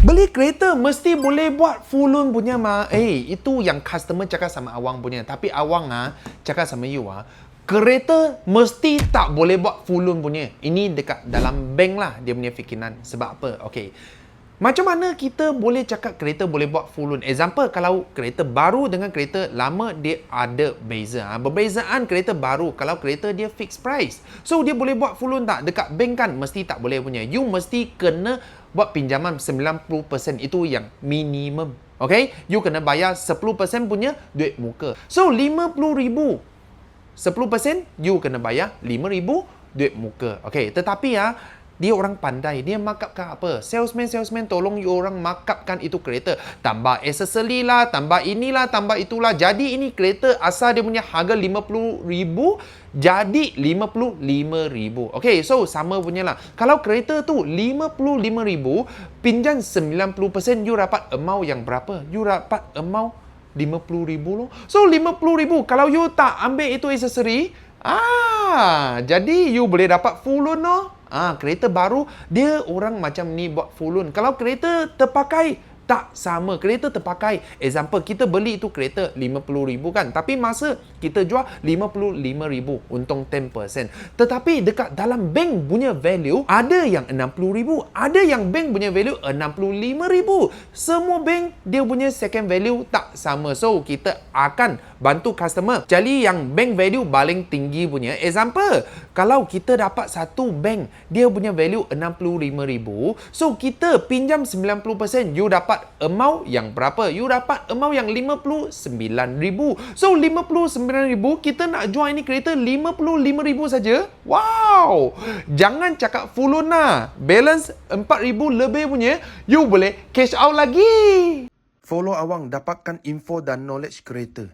Beli kereta mesti boleh buat full loan punya itu yang customer cakap sama awang punya. Tapi awang cakap sama you kereta mesti tak boleh buat full loan punya. Ini dekat dalam bank lah dia punya fikiran. Sebab apa? Okay. Macam mana kita boleh cakap kereta boleh buat full loan? Example, kalau kereta baru dengan kereta lama, dia ada beza. Perbezaan kereta baru, kalau kereta dia fixed price. So, dia boleh buat full loan tak? Dekat bank kan, mesti tak boleh punya. You mesti kena buat pinjaman 90%. Itu yang minimum. Okay? You kena bayar 10% punya duit muka. So, RM50,000. 10% you kena bayar RM5,000 duit muka. Okay, tetapi dia orang pandai. Dia markupkan apa? Salesman tolong you orang markupkan itu kereta. Tambah aksesori lah, tambah inilah, tambah itulah. Jadi ini kereta asal dia punya harga RM50,000 jadi RM55,000. Okay, so sama punya lah. Kalau kereta tu RM55,000, pinjam 90%, you dapat amount yang berapa? You dapat amount RM50,000 loh. So RM50,000. Kalau you tak ambil itu aksesori, jadi you boleh dapat full loan loh. Kereta baru, dia orang macam ni buat full loan. Kalau kereta terpakai, tak sama. Kereta terpakai, example, kita beli itu kereta RM50,000 kan. Tapi masa kita jual RM55,000, untung 10%. Tetapi dekat dalam bank punya value, ada yang RM60,000, ada yang bank punya value RM65,000. Semua bank, dia punya second value tak sama. So, kita akan bantu customer cari yang bank value paling tinggi punya. Example, kalau kita dapat satu bank, dia punya value RM65,000. So, kita pinjam 90%, you dapat amount yang berapa? You dapat amount yang RM59,000. So, RM59,000, kita nak jual ini kereta RM55,000 saja. Wow! Jangan cakap full loan lah. Balance RM4,000 lebih punya, you boleh cash out lagi. Follow awang, dapatkan info dan knowledge kereta.